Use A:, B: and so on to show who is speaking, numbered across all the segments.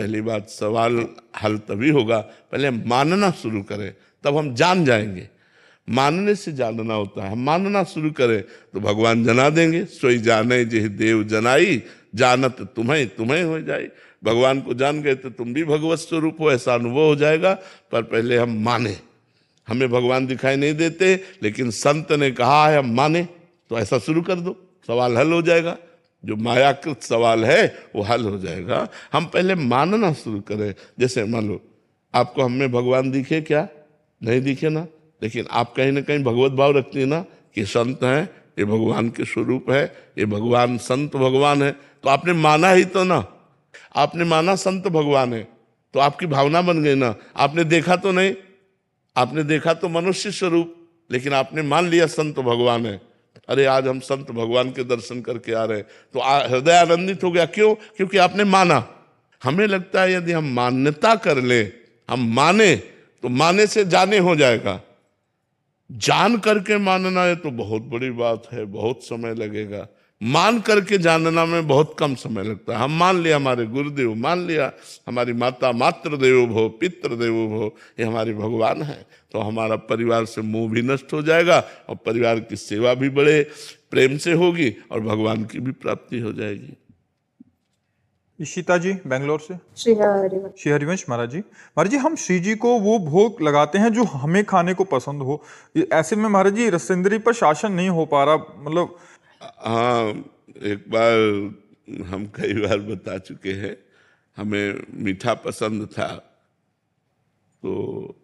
A: पहली बात, सवाल हल तभी होगा पहले हम मानना शुरू करें, तब हम जान जाएंगे। मानने से जानना होता है। हम मानना शुरू करें तो भगवान जना देंगे। सोई जाने जेहि देव जनाई, जानत तुम्हें तुम्हें हो जाए। भगवान को जान गए तो तुम भी भगवत स्वरूप हो, ऐसा अनुभव हो जाएगा। पर पहले हम माने। हमें भगवान दिखाई नहीं देते, लेकिन संत ने कहा है हम माने, तो ऐसा शुरू कर दो, सवाल हल हो जाएगा। जो मायाकृत सवाल है वो हल हो जाएगा। हम पहले मानना शुरू करें। जैसे मान लो आपको हम में भगवान दिखे क्या? नहीं दिखे ना, लेकिन आप कहीं ना कहीं भगवत भाव रखती है ना कि संत हैं, ये भगवान के स्वरूप है, ये भगवान संत भगवान है, तो आपने माना ही तो ना। आपने माना संत भगवान है तो आपकी भावना बन गई ना। आपने देखा तो नहीं, आपने देखा तो मनुष्य स्वरूप, लेकिन आपने मान लिया संत भगवान है। अरे आज हम संत भगवान के दर्शन करके आ रहे हैं तो हृदय आनंदित हो गया। क्यों? क्योंकि आपने माना। हमें लगता है यदि हम मान्यता कर ले, हम माने, तो माने से जाने हो जाएगा। जान करके मानना है तो बहुत बड़ी बात है, बहुत समय लगेगा। मान करके जानना में बहुत कम समय लगता है। हम मान लिया हमारे गुरुदेव, मान लिया हमारी माता, मातृ देवो भव, पितृ देवो भव, ये हमारे भगवान है, तो हमारा परिवार से मोह भी नष्ट हो जाएगा और परिवार की सेवा भी बड़े प्रेम से होगी और भगवान की भी प्राप्ति हो जाएगी।
B: इशिता जी बेंगलोर से।
C: श्री हरिवंश।
B: श्री हरिवंश महाराज जी हम श्री जी को वो भोग लगाते हैं जो हमें खाने को पसंद हो। ऐसे में महाराज जी रसेंद्री पर शासन नहीं हो पा रहा, मतलब।
A: हाँ, एक बार हम कई बार बता चुके हैं, हमें मीठा पसंद था, तो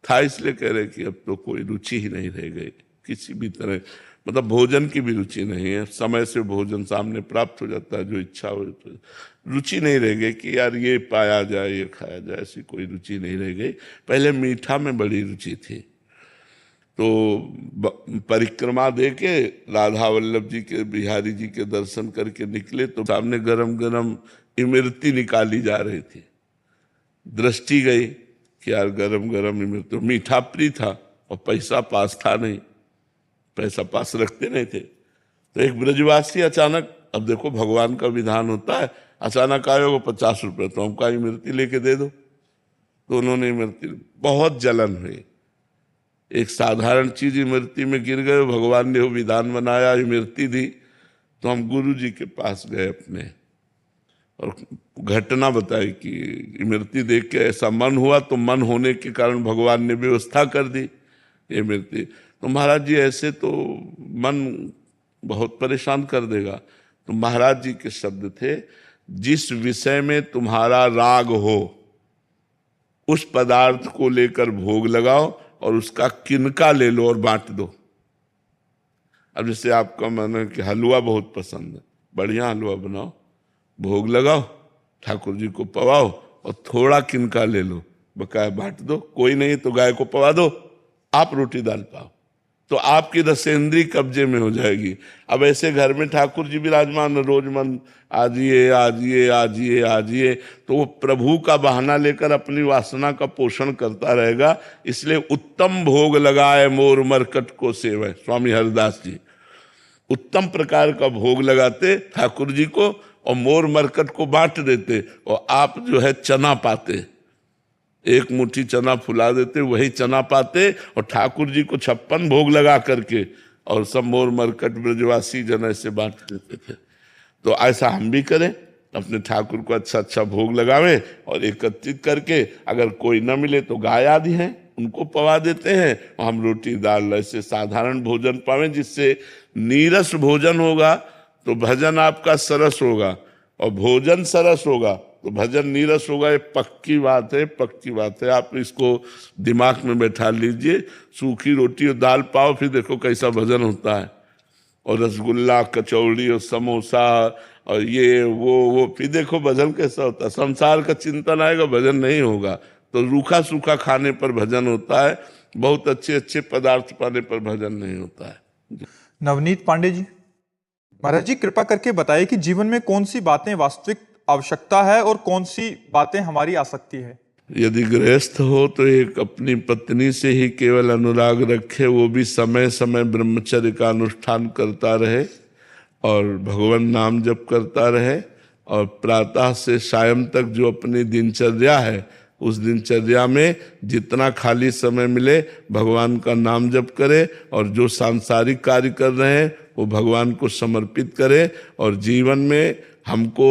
A: था इसलिए कह रहे कि अब तो कोई रुचि ही नहीं रह गई किसी भी तरह, मतलब भोजन की भी रुचि नहीं है। समय से भोजन सामने प्राप्त हो जाता है, जो इच्छा हो, तो रुचि नहीं रह गई कि यार ये पाया जाए, ये खाया जाए, ऐसी कोई रुचि नहीं रह गई। पहले मीठा में बड़ी रुचि थी, तो परिक्रमा दे के राधा वल्लभ जी के, बिहारी जी के दर्शन करके निकले तो सामने गरम गरम इमरती निकाली जा रही थी। दृष्टि गई कि यार गरम गरम इमरती, तो मीठा प्रिय था और पैसा पास था नहीं, पैसा पास रखते नहीं थे। तो एक ब्रजवासी अचानक, अब देखो भगवान का विधान होता है, अचानक आए वो 50 रुपये, तो हमका इमरती लेके दे दो। तो उन्होंने इमरती, बहुत जलन हुई। एक साधारण चीज इमरती में गिर गए, भगवान ने वो विधान बनाया, इमरती दी। तो हम गुरु जी के पास गए अपने और घटना बताई कि इमरती देख के ऐसा मन हुआ, तो मन होने के कारण भगवान ने व्यवस्था कर दी इमरती। तो महाराज जी ऐसे तो मन बहुत परेशान कर देगा। तो महाराज जी के शब्द थे, जिस विषय में तुम्हारा राग हो उस पदार्थ को लेकर भोग लगाओ और उसका किनका ले लो और बांट दो। अब जैसे आपका मन है कि हलवा बहुत पसंद है, बढ़िया हलवा बनाओ, भोग लगाओ, ठाकुर जी को पवाओ और थोड़ा किनका ले लो, बकाया बांट दो। कोई नहीं तो गाय को पवा दो, आप रोटी दाल पाओ, तो आपकी रसेंद्री कब्जे में हो जाएगी। अब ऐसे घर में ठाकुर जी विराजमान, रोज मन आजिए आजिए आजिए आजिए, तो वो प्रभु का बहाना लेकर अपनी वासना का पोषण करता रहेगा। इसलिए उत्तम भोग लगाए मोर मरकट को सेवय, स्वामी हरिदास जी उत्तम प्रकार का भोग लगाते ठाकुर जी को और मोर मरकट को बांट देते, और आप जो है चना पाते, एक मुट्ठी चना फुला देते, वही चना पाते और ठाकुर जी को 56 भोग लगा करके और सब मोर मरकट ब्रजवासी जन ऐसे बांट देते थे। तो ऐसा हम भी करें, अपने ठाकुर को अच्छा अच्छा भोग लगावें और एकत्रित करके, अगर कोई न मिले तो गाय आदि हैं उनको पवा देते हैं और हम रोटी दाल ऐसे साधारण भोजन पावें, जिससे नीरस भोजन होगा तो भजन आपका सरस होगा, और भोजन सरस होगा तो भजन नीरस होगा। ये पक्की बात है, पक्की बात है। आप इसको दिमाग में बैठा लीजिए। सूखी रोटी और दाल पाओ, फिर देखो कैसा भजन होता है, और रसगुल्ला, कचौड़ी और समोसा और ये वो, फिर देखो भजन कैसा होता है। संसार का चिंतन आएगा, भजन नहीं होगा। तो रूखा सूखा खाने पर भजन होता है, बहुत अच्छे अच्छे पदार्थ पाने पर भजन नहीं होता है।
B: नवनीत पांडे जी, महाराज जी कृपा करके बताइए कि जीवन में कौन सी बातें वास्तविक आवश्यकता है और कौन सी बातें हमारी आसक्ति है।
A: यदि गृहस्थ हो तो एक अपनी पत्नी से ही केवल अनुराग रखे, वो भी समय समय ब्रह्मचर्य का अनुष्ठान करता रहे और भगवान नाम जप करता रहे। और प्रातः से सायं तक जो अपनी दिनचर्या है, उस दिनचर्या में जितना खाली समय मिले भगवान का नाम जप करे, और जो सांसारिक कार्य कर रहे हैं वो भगवान को समर्पित करे, और जीवन में हमको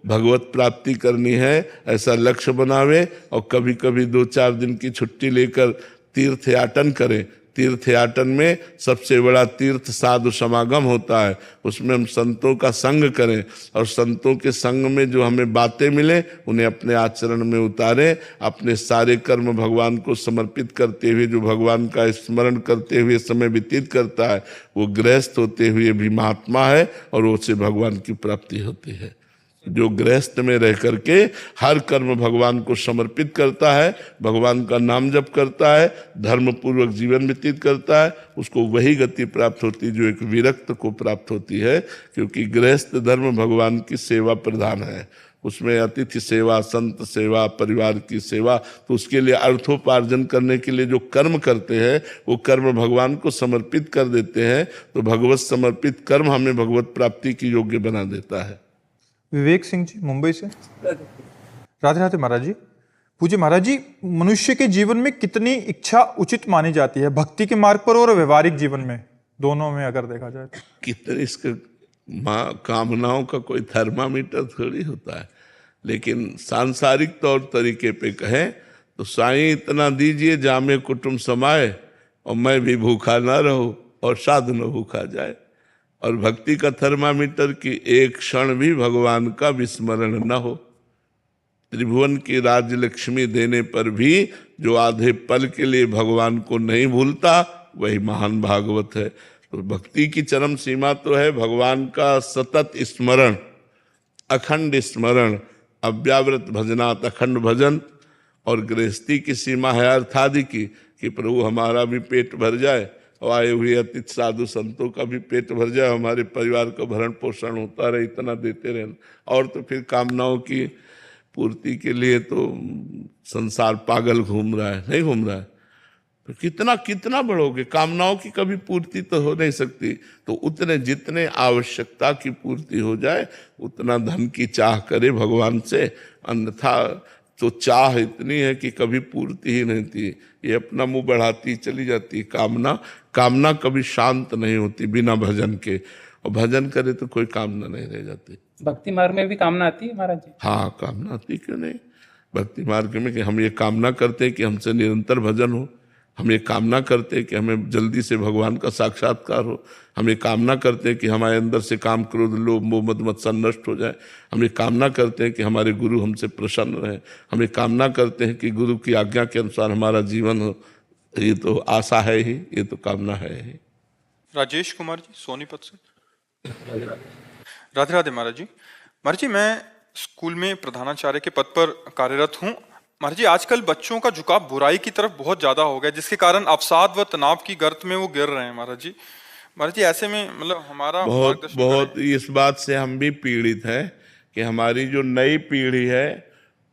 A: भगवत प्राप्ति करनी है ऐसा लक्ष्य बनावे, और कभी कभी 2-4 दिन की छुट्टी लेकर तीर्थ याटन करें। तीर्थ याटन में सबसे बड़ा तीर्थ साधु समागम होता है, उसमें हम संतों का संग करें, और संतों के संग में जो हमें बातें मिले उन्हें अपने आचरण में उतारें। अपने सारे कर्म भगवान को समर्पित करते हुए जो भगवान का स्मरण करते हुए समय व्यतीत करता है वो गृहस्थ होते हुए भी महात्मा है, और उससे भगवान की प्राप्ति होती है। जो गृहस्थ में रह करके हर कर्म भगवान को समर्पित करता है, भगवान का नाम जप करता है, धर्म पूर्वक जीवन व्यतीत करता है, उसको वही गति प्राप्त होती है जो एक विरक्त को प्राप्त होती है। क्योंकि गृहस्थ धर्म भगवान की सेवा प्रधान है, उसमें अतिथि सेवा, संत सेवा, परिवार की सेवा। तो उसके लिए अर्थोपार्जन करने के लिए जो कर्म करते हैं वो कर्म भगवान को समर्पित कर देते हैं। तो भगवत समर्पित कर्म हमें भगवत प्राप्ति की योग्य बना देता है।
B: विवेक सिंह जी मुंबई से। राधे राधे महाराज जी। पूज्य महाराज जी, मनुष्य के जीवन में कितनी इच्छा उचित मानी जाती है, भक्ति के मार्ग पर और व्यवहारिक जीवन में, दोनों में अगर देखा जाए तो?
A: कितने इसके कामनाओं का कोई थर्मामीटर थोड़ी होता है, लेकिन सांसारिक तौर तरीके पे कहें तो साईं इतना दीजिए जामे कुटुंब समाए, और मैं भी भूखा ना रहूं और साधु न भूखा जाए। और भक्ति का थर्मामीटर की एक क्षण भी भगवान का विस्मरण न हो। त्रिभुवन की राज्य लक्ष्मी देने पर भी जो आधे पल के लिए भगवान को नहीं भूलता वही महान भागवत है। तो भक्ति की चरम सीमा तो है भगवान का सतत स्मरण, अखंड स्मरण, अव्यावृत भजनात् अखंड भजन। और गृहस्थी की सीमा है अर्थादि की, कि प्रभु हमारा भी पेट भर जाए और आए हुए अतिथि साधु संतों का भी पेट भर जाए, हमारे परिवार का भरण पोषण होता रहे, इतना देते रहना। और तो फिर कामनाओं की पूर्ति के लिए तो संसार पागल घूम रहा है, नहीं घूम रहा है। तो कितना कितना बढ़ोगे, कामनाओं की कभी पूर्ति तो हो नहीं सकती। तो उतने जितने आवश्यकता की पूर्ति हो जाए उतना धन की चाह करे भगवान से, अन्यथा तो चाह इतनी है कि कभी पूर्ति ही नहीं थी, ये अपना मुंह बढ़ाती चली जाती। कामना कभी शांत नहीं होती बिना भजन के, और भजन करे तो कोई कामना नहीं रह जाती।
D: भक्ति मार्ग में भी कामना आती है महाराज जी?
A: हाँ, कामना आती क्यों नहीं। भक्ति मार्ग में कि हम ये कामना करते हैं कि हमसे निरंतर भजन हो, हम ये कामना करते हैं कि हमें जल्दी से भगवान का साक्षात्कार हो, हम ये कामना करते हैं कि हमारे अंदर से काम क्रोध लोभ मोह मद मत्सर नष्ट हो जाए, हम ये कामना करते हैं कि हमारे गुरु हमसे प्रसन्न रहे, हम ये कामना करते हैं कि गुरु की आज्ञा के अनुसार हमारा जीवन हो। ये तो आशा है ही, ये तो कामना है ही।
B: राजेश कुमार जी सोनीपत से। राधे राधे महाराज जी। महाराज जी, मैं स्कूल में प्रधानाचार्य के पद पर कार्यरत हूँ। महाराज जी, आजकल बच्चों का झुकाव बुराई की तरफ बहुत ज्यादा हो गया, जिसके कारण अवसाद व तनाव की गर्त में वो गिर रहे हैं। महाराज जी ऐसे में मतलब हमारा
A: बहुत इस बात से हम भी पीड़ित हैं कि हमारी जो नई पीढ़ी है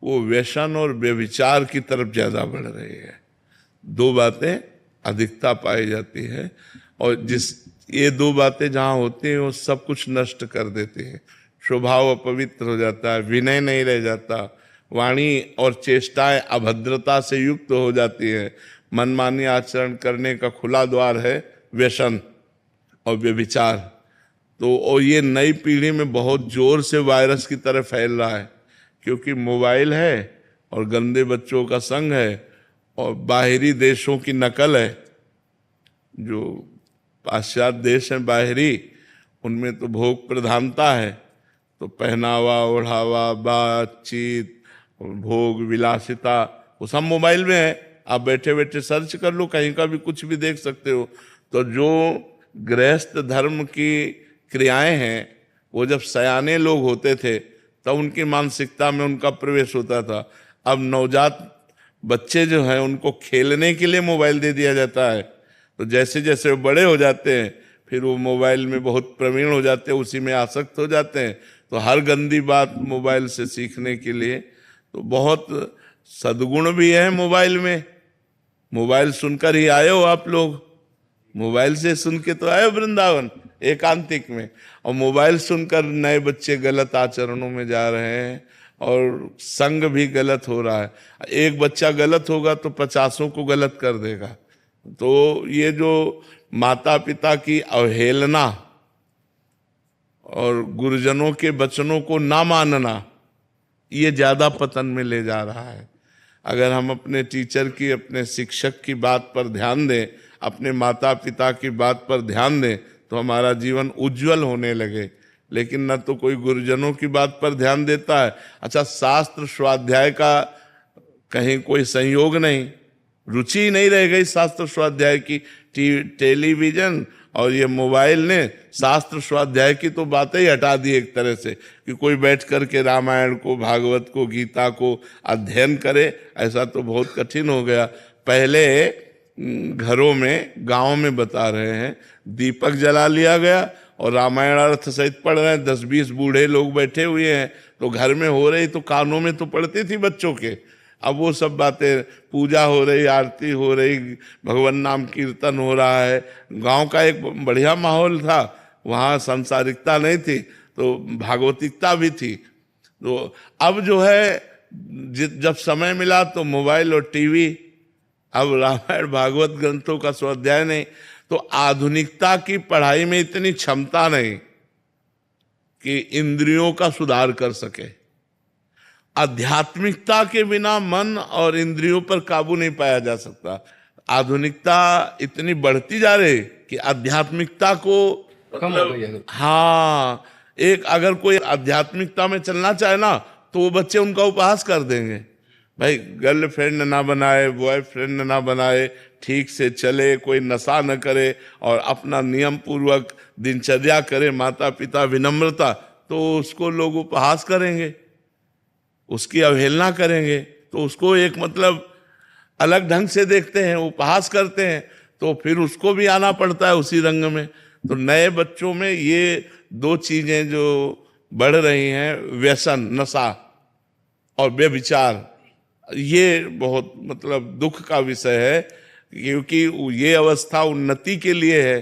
A: वो व्यसन और व्यभिचार की तरफ ज्यादा बढ़ रही है। दो बातें अधिकता पाई जाती है, और ये दो बातें जहाँ होती हैं वो सब कुछ नष्ट कर देती हैं। स्वभाव अपवित्र हो जाता है, विनय नहीं रह जाता, वाणी और चेष्टाएं अभद्रता से युक्त हो जाती है, मनमानी आचरण करने का खुला द्वार है व्यसन और व्यभिचार। तो और ये नई पीढ़ी में बहुत जोर से वायरस की तरह फैल रहा है, क्योंकि मोबाइल है और गंदे बच्चों का संग है और बाहरी देशों की नकल है। जो पाश्चात्य देश हैं बाहरी, उनमें तो भोग प्रधानता है, तो पहनावा ओढ़ावा बातचीत भोग विलासिता वो सब मोबाइल में है। आप बैठे बैठे सर्च कर लो, कहीं का भी कुछ भी देख सकते हो। तो जो गृहस्थ धर्म की क्रियाएं हैं वो जब सयाने लोग होते थे तब उनकी मानसिकता में उनका प्रवेश होता था। अब नवजात बच्चे जो हैं उनको खेलने के लिए मोबाइल दे दिया जाता है, तो जैसे जैसे वो बड़े हो जाते हैं फिर वो मोबाइल में बहुत प्रवीण हो जाते हैं, उसी में आसक्त हो जाते हैं। तो हर गंदी बात मोबाइल से सीखने के लिए तो बहुत सद्गुण भी है मोबाइल में। मोबाइल सुनकर ही आए हो आप लोग, मोबाइल से सुन के तो आए हो वृंदावन, एकांतिक में। और मोबाइल सुनकर नए बच्चे गलत आचरणों में जा रहे हैं और संग भी गलत हो रहा है। एक बच्चा गलत होगा तो 50 को गलत कर देगा। तो ये जो माता पिता की अवहेलना और गुरुजनों के वचनों को ना मानना, ये ज्यादा पतन में ले जा रहा है। अगर हम अपने टीचर की, अपने शिक्षक की बात पर ध्यान दें, अपने माता पिता की बात पर ध्यान दें, तो हमारा जीवन उज्जवल होने लगे। लेकिन न तो कोई गुरुजनों की बात पर ध्यान देता है। अच्छा, शास्त्र स्वाध्याय का कहीं कोई संयोग नहीं, रुचि नहीं रह गई शास्त्र स्वाध्याय की। टेलीविजन और ये मोबाइल ने शास्त्र स्वाध्याय की तो बातें ही हटा दी एक तरह से, कि कोई बैठ करके रामायण को, भागवत को, गीता को अध्ययन करे, ऐसा तो बहुत कठिन हो गया। पहले घरों में, गांव में बता रहे हैं, दीपक जला लिया गया और रामायण अर्थ सहित पढ़ रहे हैं। 10-20 बूढ़े लोग बैठे हुए हैं, तो घर में हो रही तो कानों में तो पड़ती थी बच्चों के। अब वो सब बातें, पूजा हो रही, आरती हो रही, भगवान नाम कीर्तन हो रहा है। गांव का एक बढ़िया माहौल था, वहाँ सांसारिकता नहीं थी तो भागवतिकता भी थी। तो अब जो है, जब समय मिला तो मोबाइल और टीवी, अब रामायण भागवत ग्रंथों का स्वाध्याय नहीं। तो आधुनिकता की पढ़ाई में इतनी क्षमता नहीं कि इंद्रियों का सुधार कर सके। आध्यात्मिकता के बिना मन और इंद्रियों पर काबू नहीं पाया जा सकता। आधुनिकता इतनी बढ़ती जा रही कि आध्यात्मिकता को
E: कम हो गई है।
A: हाँ, एक अगर कोई आध्यात्मिकता में चलना चाहे ना, तो वो बच्चे उनका उपहास कर देंगे। भाई, गर्लफ्रेंड ना बनाए, बॉयफ्रेंड ना बनाए, ठीक से चले, कोई नशा न करे और अपना नियम पूर्वक दिनचर्या करे, माता पिता विनम्रता, तो उसको लोग उपहास करेंगे, उसकी अवहेलना करेंगे। तो उसको एक मतलब अलग ढंग से देखते हैं, उपहास करते हैं, तो फिर उसको भी आना पड़ता है उसी रंग में। तो नए बच्चों में ये 2 चीजें जो बढ़ रही हैं, व्यसन, नशा और व्यभिचार, ये बहुत मतलब दुख का विषय है, क्योंकि ये अवस्था उन्नति के लिए है।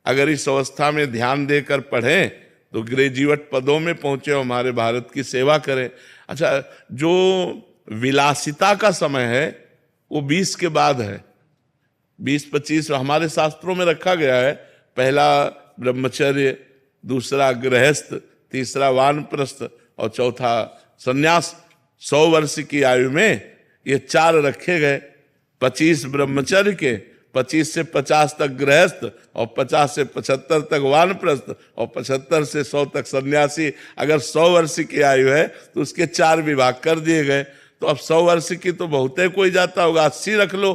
A: अगर इस अवस्था में ध्यान देकर पढ़ें तो ग्रेजुएट पदों में पहुंचे, हमारे भारत की सेवा करें। अच्छा, जो विलासिता का समय है वो 20 के बाद है। 20-25 हमारे शास्त्रों में रखा गया है। पहला ब्रह्मचर्य, दूसरा गृहस्थ, तीसरा वानप्रस्थ और चौथा सन्यास। 100 वर्ष की आयु में ये 4 रखे गए। 25 ब्रह्मचर्य के, 25 से 50 तक गृहस्थ और 50 से 75 तक वानप्रस्थ और 75 से 100 तक सन्यासी। अगर 100 वर्ष की आयु है तो उसके 4 विभाग कर दिए गए। तो अब 100 वर्ष की तो बहुत है, कोई जाता होगा, 80 रख लो,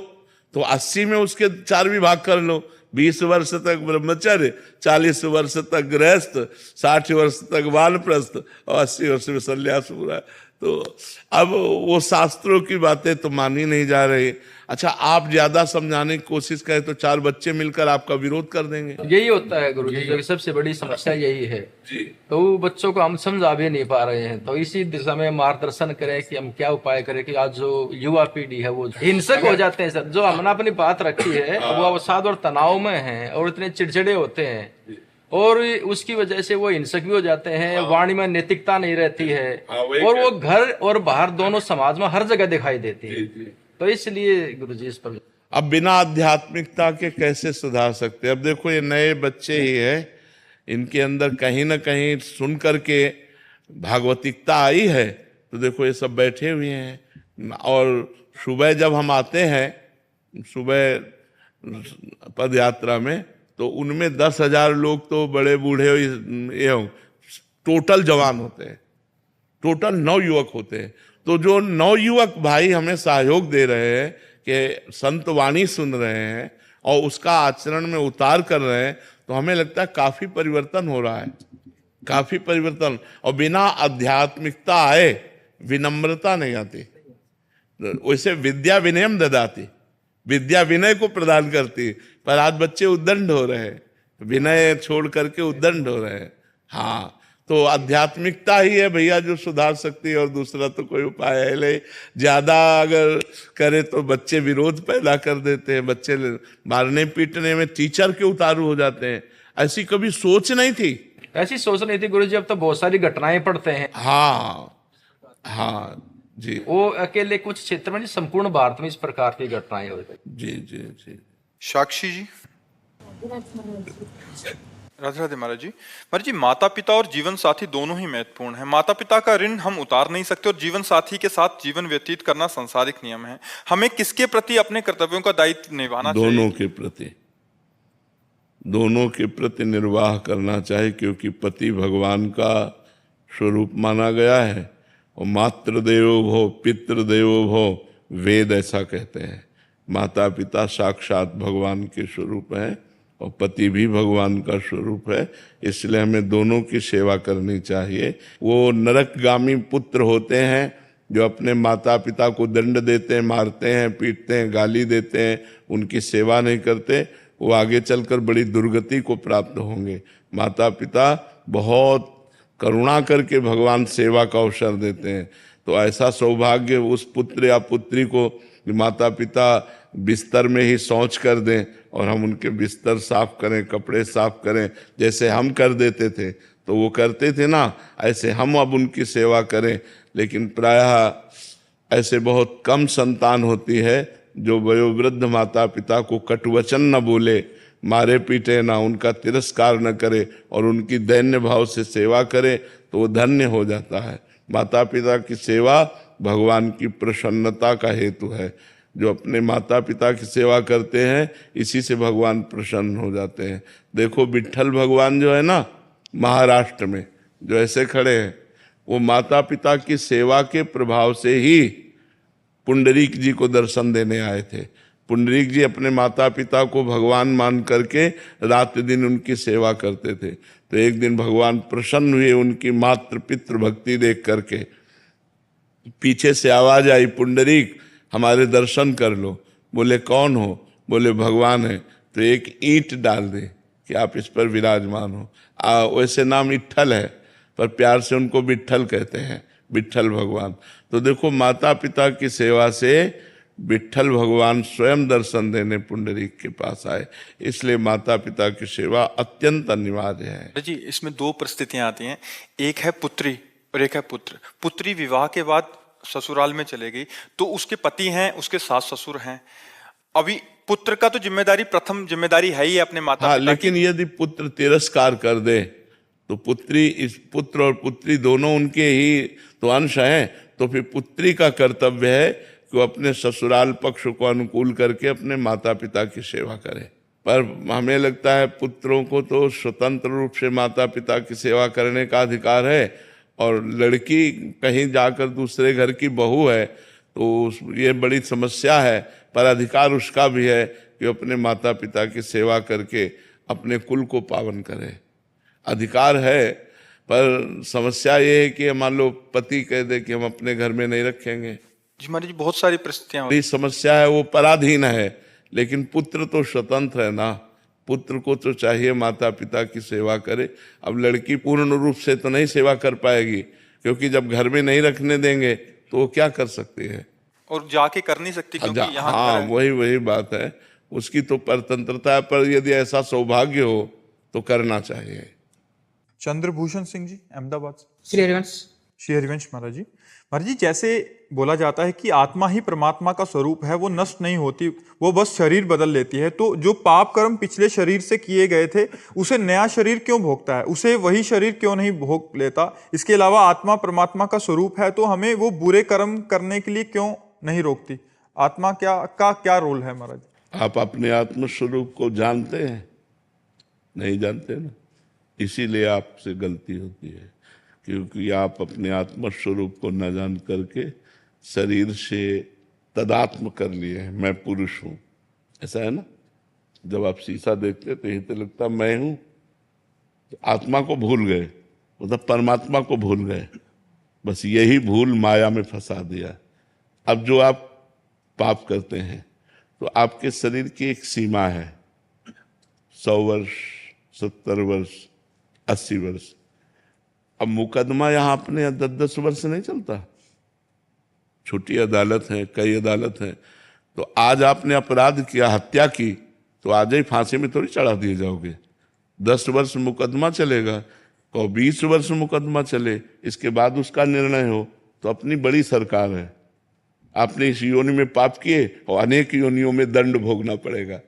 A: तो 80 में उसके 4 विभाग कर लो। 20 वर्ष तक ब्रह्मचर्य, 40 वर्ष तक गृहस्थ, 60 वर्ष तक वानप्रस्थ और 80 वर्ष में सन्यास पूरा। तो अब वो शास्त्रों की बातें तो मानी नहीं जा रही। अच्छा, आप ज्यादा समझाने की कोशिश करें तो 4 बच्चे मिलकर आपका विरोध कर देंगे।
E: यही होता है गुरु जी, सबसे बड़ी समस्या यही है। तो बच्चों को हम समझा भी नहीं पा रहे हैं। तो इसी दिशा में मार्गदर्शन करें कि हम क्या उपाय करें कि आज जो युवा पीढ़ी है वो हिंसक हो जाते हैं। सर, जो हमने अपनी बात रखी है वो अवसाद और तनाव में है और इतने चिड़चिड़े होते हैं और उसकी वजह से वो हिंसक भी हो जाते हैं। वाणी में नैतिकता नहीं रहती है और वो घर और बाहर दोनों समाज में हर जगह दिखाई देती है। तो इसलिए गुरुजी इस पर
A: अब बिना आध्यात्मिकता के कैसे सुधार सकते हैं? अब देखो, ये नए बच्चे ही है, इनके अंदर कहीं ना कहीं सुन करके भागवतिकता आई है। तो देखो, ये सब बैठे हुए हैं और सुबह जब हम आते हैं, सुबह पद यात्रा में, तो उनमें 10,000 लोग तो बड़े बूढ़े टोटल जवान होते हैं, टोटल 9 युवक होते हैं। तो जो 9 युवक भाई हमें सहयोग दे रहे हैं कि संत वाणी सुन रहे हैं और उसका आचरण में उतार कर रहे हैं, तो हमें लगता है काफी परिवर्तन हो रहा है, काफी परिवर्तन। और बिना आध्यात्मिकता आए विनम्रता नहीं आती। वैसे विद्या विनयम ददाती, विद्या विनय को प्रदान करती, पर आज बच्चे उद्दंड हो रहे हैं, विनय छोड़ करके उद्दंड हो रहे हैं। हाँ, तो आध्यात्मिकता ही है भैया जो सुधार सकती है, और दूसरा तो कोई उपाय है नहीं। ज्यादा अगर करे तो बच्चे विरोध पैदा कर देते हैं, बच्चे मारने पीटने में टीचर के उतारू हो जाते हैं। ऐसी कभी सोच नहीं थी।
E: ऐसी सोच नहीं थी गुरुजी। अब तो बहुत सारी घटनाएं पढ़ते हैं।
A: हाँ हाँ जी
E: वो अकेले कुछ क्षेत्र में नहीं, संपूर्ण भारत में इस प्रकार की घटनाएं हो रही।
A: जी जी जी।
B: साक्षी जी। राधे राधे महाराज जी। महाराज जी, माता पिता और जीवन साथी दोनों ही महत्वपूर्ण हैं। माता पिता का ऋण हम उतार नहीं सकते और जीवन साथी के साथ जीवन व्यतीत करना सांसारिक नियम है। हमें किसके प्रति अपने कर्तव्यों का दायित्व निभाना चाहिए?
A: दोनों के प्रति निर्वाह करना चाहिए, क्योंकि पति भगवान का स्वरूप माना गया है। और मातृदेवो भव पितृदेवो भव, वेद ऐसा कहते हैं। माता पिता साक्षात भगवान के स्वरूप हैं और पति भी भगवान का स्वरूप है, इसलिए हमें दोनों की सेवा करनी चाहिए। वो नरकगामी पुत्र होते हैं जो अपने माता पिता को दंड देते हैं, मारते हैं, पीटते हैं, गाली देते हैं, उनकी सेवा नहीं करते, वो आगे चलकर बड़ी दुर्गति को प्राप्त होंगे। माता पिता बहुत करुणा करके भगवान सेवा का अवसर देते हैं। तो ऐसा सौभाग्य उस पुत्र या पुत्री को माता पिता बिस्तर में ही शौच कर दें और हम उनके बिस्तर साफ करें, कपड़े साफ करें, जैसे हम कर देते थे तो वो करते थे ना, ऐसे हम अब उनकी सेवा करें। लेकिन प्रायः ऐसे बहुत कम संतान होती है जो वयोवृद्ध माता पिता को कटुवचन न बोले, मारे पीटे ना, उनका तिरस्कार न करे और उनकी दैन्य भाव से सेवा करे, तो वो धन्य हो जाता है। माता पिता की सेवा भगवान की प्रसन्नता का हेतु है। जो अपने माता पिता की सेवा करते हैं, इसी से भगवान प्रसन्न हो जाते हैं। देखो विट्ठल भगवान जो है ना, महाराष्ट्र में जो ऐसे खड़े हैं, वो माता पिता की सेवा के प्रभाव से ही पुंडरीक जी को दर्शन देने आए थे। पुंडरीक जी अपने माता पिता को भगवान मान करके रात दिन उनकी सेवा करते थे। तो एक दिन भगवान प्रसन्न हुए उनकी मातृ पितृ भक्ति देख करके। पीछे से आवाज आई, पुंडरीक हमारे दर्शन कर लो। बोले कौन हो? बोले भगवान है। तो एक ईंट डाल दे कि आप इस पर विराजमान हो। वैसे नाम विट्ठल है पर प्यार से उनको विट्ठल कहते हैं, विट्ठल भगवान। तो देखो माता पिता की सेवा से विट्ठल भगवान स्वयं दर्शन देने पुंडरीक के पास आए। इसलिए माता पिता की सेवा अत्यंत अनिवार्य है।
B: जी, इसमें दो परिस्थितियां आती हैं, एक है पुत्री और एक है पुत्र। पुत्री विवाह के बाद ससुराल में चले गई तो उसके पति हैं, उसके सास ससुर हैं। अभी पुत्र का तो जिम्मेदारी, प्रथम जिम्मेदारी है ही अपने माता पिता
A: लेकिन यदि पुत्र तिरस्कार कर दे तो पुत्री, इस पुत्र और पुत्री दोनों उनके ही तो अंश हैं, तो फिर पुत्री का कर्तव्य है कि वो अपने ससुराल पक्ष को अनुकूल करके अपने माता पिता की सेवा करे। पर हमें लगता है पुत्रों को तो स्वतंत्र रूप से माता पिता की सेवा करने का अधिकार है, और लड़की कहीं जाकर दूसरे घर की बहू है तो ये बड़ी समस्या है। पर अधिकार उसका भी है कि अपने माता पिता की सेवा करके अपने कुल को पावन करे। अधिकार है, पर समस्या ये है कि मान लो पति कह दे कि हम अपने घर में नहीं रखेंगे।
B: जी महाराज जी, बहुत सारी परिस्थितियां
A: बड़ी समस्या है, वो पराधीन है। लेकिन पुत्र तो स्वतंत्र है ना, पुत्र को तो चाहिए माता पिता की सेवा करे। अब लड़की पूर्ण रूप से तो नहीं सेवा कर पाएगी, क्योंकि जब घर में नहीं रखने देंगे तो वो क्या कर सकती है,
B: और जाके कर नहीं सकती क्योंकि यहाँ
A: हाँ वही बात है, उसकी तो परतंत्रता है। पर यदि ऐसा सौभाग्य हो तो करना चाहिए।
F: चंद्रभूषण सिंह जी, अहमदाबाद से।
D: श्री हरिवंश।
F: श्री हरिवंश महाराज जी। महाराज जी, जैसे बोला जाता है कि आत्मा ही परमात्मा का स्वरूप है, वो नष्ट नहीं होती, वो बस शरीर बदल लेती है। तो जो पाप कर्म पिछले शरीर से किए गए थे, उसे नया शरीर क्यों भोगता है? उसे वही शरीर क्यों नहीं भोग लेता? इसके अलावा आत्मा परमात्मा का स्वरूप है, तो हमें वो बुरे कर्म करने के लिए क्यों नहीं रोकती? आत्मा क्या रोल है महाराज?
A: आप अपने आत्म स्वरूप को जानते हैं? नहीं जानते ना, इसीलिए आपसे गलती होती है, क्योंकि आप अपने आत्म स्वरूप को न जान करके शरीर से तदात्म कर लिए हैं, मैं पुरुष हूं। ऐसा है ना, जब आप शीशा देखते तो यही तो लगता मैं हूं, तो आत्मा को भूल गए, मतलब परमात्मा को भूल गए। बस यही भूल माया में फंसा दिया। अब जो आप पाप करते हैं तो आपके शरीर की एक सीमा है, 100 वर्ष, 70 वर्ष, 80 वर्ष। अब मुकदमा यहाँ अपने 10-10 वर्ष नहीं चलता। छोटी अदालत है, कई अदालत है। तो आज आपने अपराध किया, हत्या की, तो आज ही फांसी में थोड़ी चढ़ा दिए जाओगे। 10 वर्ष मुकदमा चलेगा, को 20 वर्ष मुकदमा चले, इसके बाद उसका निर्णय हो, तो अपनी बड़ी सरकार है। आपने इस योनि में पाप किए और अनेक योनियों में दंड भोगना पड़ेगा,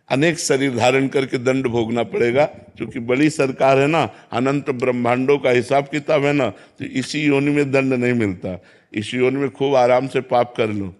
A: अनेक शरीर धारण करके दंड भोगना पड़ेगा, क्योंकि बड़ी सरकार है ना, अनंत ब्रह्मांडों का हिसाब किताब है ना, तो इसी योनि में दंड नहीं मिलता। इस योनि में खूब आराम से पाप कर लो,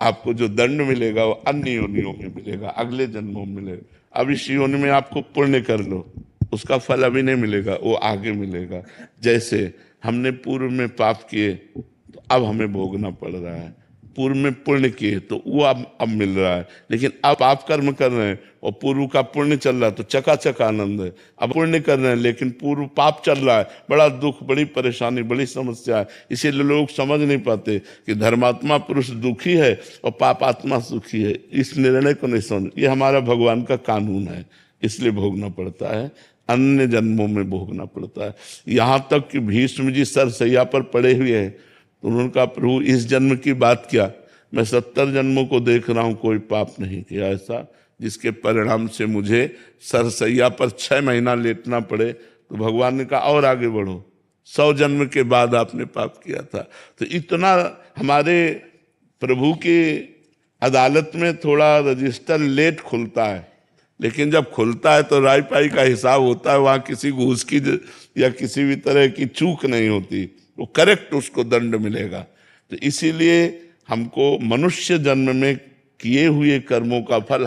A: आपको जो दंड मिलेगा वो अन्य योनियों में मिलेगा, अगले जन्मों में मिलेगा। अब इस योनि में आपको पुण्य कर लो, उसका फल अभी नहीं मिलेगा, वो आगे मिलेगा। जैसे हमने पूर्व में पाप किए तो अब हमें भोगना पड़ रहा है, पूर्व में पुण्य किए तो वो अब मिल रहा है, लेकिन अब आप कर्म कर रहे हैं और पूर्व का पुण्य चल रहा है तो चकाचक आनंद है। अब पुण्य कर रहे हैं लेकिन पूर्व पाप चल रहा है, बड़ा दुख, बड़ी परेशानी, बड़ी समस्या है। इसीलिए लोग समझ नहीं पाते कि धर्मात्मा पुरुष दुखी है और पापात्मा सुखी है। इस निर्णय को नहीं समझ, ये हमारा भगवान का कानून है, इसलिए भोगना पड़ता है, अन्य जन्मों में भोगना पड़ता है। यहाँ तक कि भीष्म जी सरसैया पर पड़े हुए हैं तो उन्होंने कहा, प्रभु इस जन्म की बात क्या, मैं 70 जन्मों को देख रहा हूं, कोई पाप नहीं किया ऐसा जिसके परिणाम से मुझे सरसैया पर 6 महीना लेटना पड़े। तो भगवान ने कहा और आगे बढ़ो, 100 जन्म के बाद आपने पाप किया था। तो इतना हमारे प्रभु की अदालत में थोड़ा रजिस्टर लेट खुलता है, लेकिन जब खुलता है तो राय पाई का हिसाब होता है, वहां किसी घूस की या किसी भी तरह की चूक नहीं होती, वो करेक्ट उसको दंड मिलेगा। तो इसीलिए हमको मनुष्य जन्म में किए हुए कर्मों का फल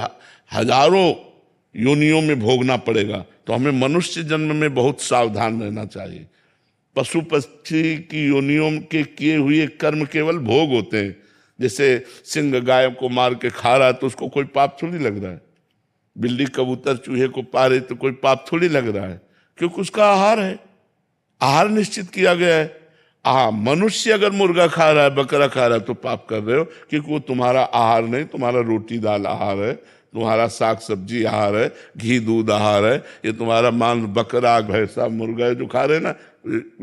A: हजारों योनियों में भोगना पड़ेगा, तो हमें मनुष्य जन्म में बहुत सावधान रहना चाहिए। पशु पक्षी की योनियों के किए हुए कर्म केवल भोग होते हैं। जैसे सिंह गाय को मार के खा रहा है तो उसको कोई पाप थोड़ी लग रहा है, बिल्ली कबूतर चूहे को पा रही तो कोई पाप थोड़ी लग रहा है, क्योंकि उसका आहार है, आहार निश्चित किया गया है। मनुष्य अगर मुर्गा खा रहा है, बकरा खा रहा है तो पाप कर रहे हो, क्योंकि वो तुम्हारा आहार नहीं, तुम्हारा रोटी दाल आहार है, तुम्हारा साग सब्जी आहार है, घी दूध आहार है। ये तुम्हारा मांस बकरा भैंसा मुर्गा जो खा रहे हैं ना,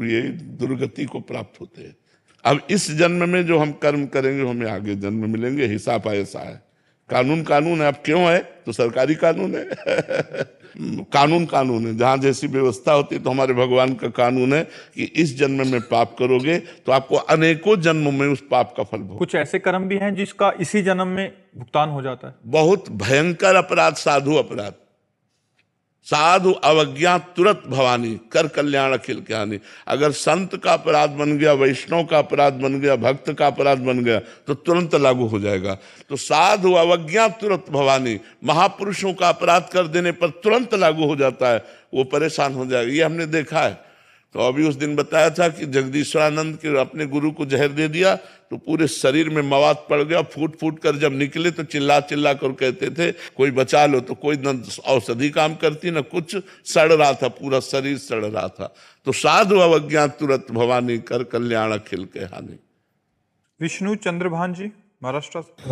A: ये दुर्गति को प्राप्त होते हैं। अब इस जन्म में जो हम कर्म करेंगे हमें आगे जन्म मिलेंगे, हिसाब ऐसा है। कानून कानून है, अब क्यों है तो सरकारी कानून है कानून है, जहां जैसी व्यवस्था होती है। तो हमारे भगवान का कानून है कि इस जन्म में पाप करोगे तो आपको अनेकों जन्मों में उस पाप का फल भोग।
F: कुछ ऐसे कर्म भी हैं जिसका इसी जन्म में भुगतान हो जाता है।
A: बहुत भयंकर अपराध, साधु अपराध, साधु अवज्ञा तुरंत भवानी, कर कल्याण अखिल ज्ञानी। अगर संत का अपराध बन गया, वैष्णव का अपराध बन गया, भक्त का अपराध बन गया तो तुरंत लागू हो जाएगा। तो साधु अवज्ञा तुरंत भवानी, महापुरुषों का अपराध कर देने पर तुरंत लागू हो जाता है, वो परेशान हो जाएगा। ये हमने देखा है। तो अभी उस दिन बताया था कि जगदीश्वरानंद के अपने गुरु को जहर दे दिया तो पूरे शरीर में मवाद पड़ गया, फूट फूट कर जब निकले तो चिल्ला चिल्ला कर कहते थे कोई बचा लो, तो कोई न औषधि काम करती न कुछ, सड़ रहा था, पूरा शरीर सड़ रहा था। तो साधु अवज्ञा तुरंत भवानी, कर कल्याण अखिल के हानि।
F: विष्णु चंद्रभान जी महाराष्ट्र से।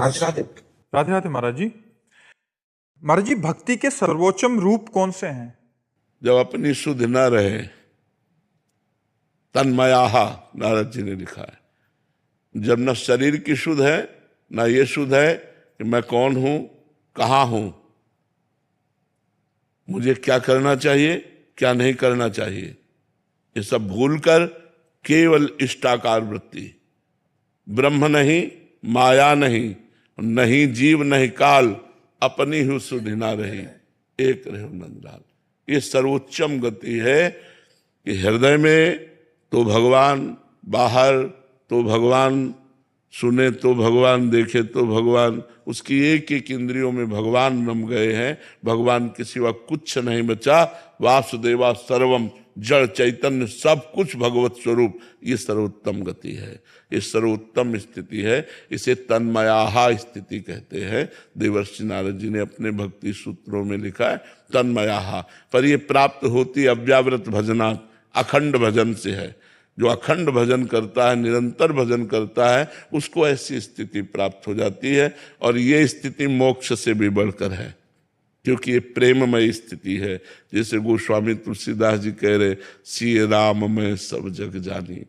F: राधे राधे महाराज जी। महाराज जी, भक्ति के सर्वोच्चम रूप कौन से हैं?
A: जब अपनी शुद्ध न रहे, तन्मयाहा नारद जी ने लिखा है, जब न शरीर की शुद्ध है न ये शुद्ध है कि मैं कौन हूं, कहां हूं, मुझे क्या करना चाहिए, क्या नहीं करना चाहिए, ये सब भूलकर केवल इष्टाकार वृत्ति, ब्रह्म नहीं, माया नहीं, नहीं जीव नहीं काल, अपनी ही सुधि ना रही, एक रहो नंदलाल। ये सर्वोच्चम गति है कि हृदय में तो भगवान, बाहर तो भगवान, सुने तो भगवान, देखे तो भगवान, उसकी एक एक इंद्रियों में भगवान रम गए हैं। भगवान के सिवा कुछ नहीं बचा। वासुदेवा सर्वम, जड़ चैतन्य सब कुछ भगवत स्वरूप। ये सर्वोत्तम गति है, ये सर्वोत्तम स्थिति है। इसे तन्मयाहा स्थिति कहते हैं। देवर्षि नारद जी ने अपने भक्ति सूत्रों में लिखा है तन्मयाहा। पर ये प्राप्त होती अव्यावृत भजनात्, अखंड भजन से है। जो अखंड भजन करता है, निरंतर भजन करता है, उसको ऐसी स्थिति प्राप्त हो जाती है। और ये स्थिति मोक्ष से भी बढ़कर है, क्योंकि ये प्रेममय स्थिति है। जैसे गोस्वामी तुलसीदास जी कह रहे, सिय राम मैं सब जग जानी,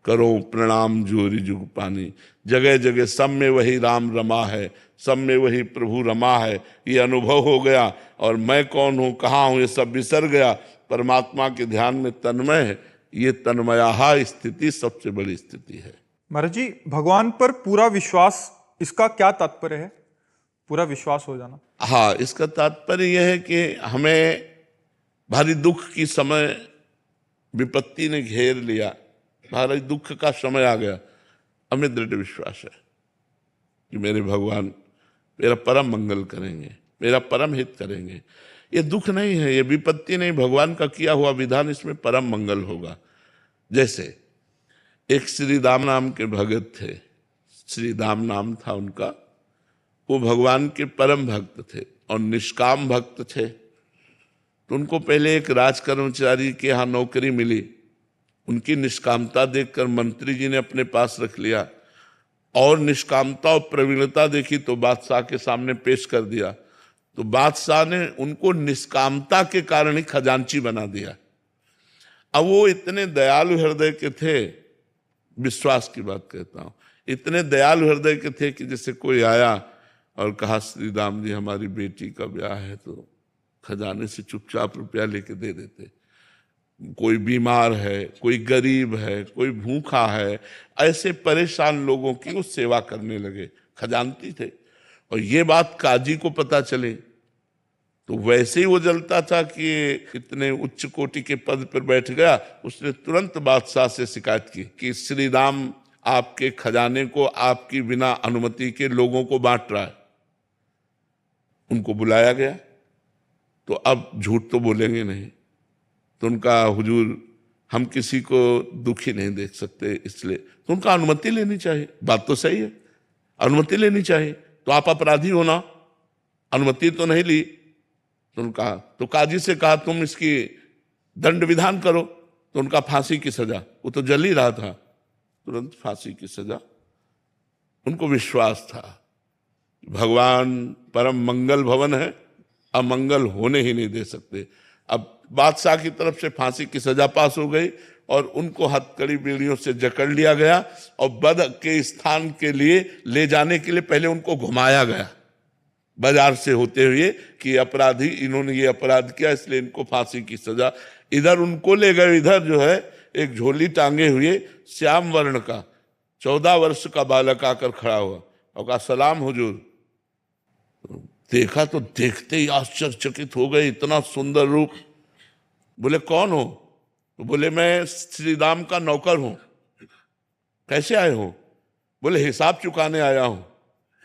A: करो प्रणाम जोरी जुग पानी। जगह जगह सब में वही राम रमा है, सब में वही प्रभु रमा है, ये अनुभव हो गया। और मैं कौन हूँ, कहाँ हूँ, ये सब बिसर गया, परमात्मा के ध्यान में तन्मय है। ये तन्मयाहा स्थिति सबसे बड़ी स्थिति है।
F: महाराज जी, भगवान पर पूरा विश्वास, इसका क्या तात्पर्य है? पूरा विश्वास हो जाना।
A: हाँ, इसका तात्पर्य यह है कि हमें भारी दुख की समय विपत्ति ने घेर लिया, भारी दुख का समय आ गया, हमें दृढ़ विश्वास है कि मेरे भगवान मेरा परम मंगल करेंगे, मेरा परम हित करेंगे। ये दुख नहीं है, ये विपत्ति नहीं, भगवान का किया हुआ विधान, इसमें परम मंगल होगा। जैसे एक श्री दाम नाम के भगत थे, श्री दाम नाम था उनका, वो भगवान के परम भक्त थे और निष्काम भक्त थे। तो उनको पहले एक राज कर्मचारी के यहाँ नौकरी मिली, उनकी निष्कामता देखकर मंत्री जी ने अपने पास रख लिया, और निष्कामता और प्रवीणता देखी तो बादशाह के सामने पेश कर दिया। तो बादशाह ने उनको निष्कामता के कारण ही खजांची बना दिया। अब वो इतने दयालु हृदय के थे, विश्वास की बात कहता हूँ, इतने दयालु हृदय के थे कि जैसे कोई आया और कहा श्री राम जी हमारी बेटी का ब्याह है, तो खजाने से चुपचाप रुपया लेके दे देते। कोई बीमार है, कोई गरीब है, कोई भूखा है, ऐसे परेशान लोगों की वो सेवा करने लगे, खजानती थे। और ये बात काजी को पता चले तो वैसे ही वो जलता था कि इतने उच्च कोटि के पद पर बैठ गया। उसने तुरंत बादशाह से शिकायत की कि श्री राम आपके खजाने को आपकी बिना अनुमति के लोगों को बांट रहा है। उनको बुलाया गया, तो अब झूठ तो बोलेंगे नहीं, तो उनका हुजूर हम किसी को दुखी नहीं देख सकते, इसलिए तो उनका अनुमति लेनी चाहिए। बात तो सही है, अनुमति लेनी चाहिए, तो आप अपराधी हो ना, अनुमति तो नहीं ली। तो उनका तो काजी से कहा तुम इसकी दंड विधान करो, तो उनका फांसी की सजा, वो तो जल ही रहा था, तुरंत फांसी की सजा। उनको विश्वास था भगवान परम मंगल भवन है, अमंगल होने ही नहीं दे सकते। अब बादशाह की तरफ से फांसी की सजा पास हो गई और उनको हथकड़ी बीड़ियों से जकड़ लिया गया और बद के स्थान के लिए ले जाने के लिए पहले उनको घुमाया गया बाजार से होते हुए कि अपराधी, इन्होंने ये अपराध किया इसलिए इनको फांसी की सजा। इधर उनको ले गए, इधर जो है एक झोली टांगे हुए श्याम वर्ण का 14 वर्ष का बालक आकर खड़ा हुआ और कहा सलाम हुजूर। देखा तो देखते ही आश्चर्यचकित हो गए, इतना सुंदर रूप। बोले कौन हो? तो बोले मैं श्री राम का नौकर हूं। कैसे आए हो? बोले हिसाब चुकाने आया हूं,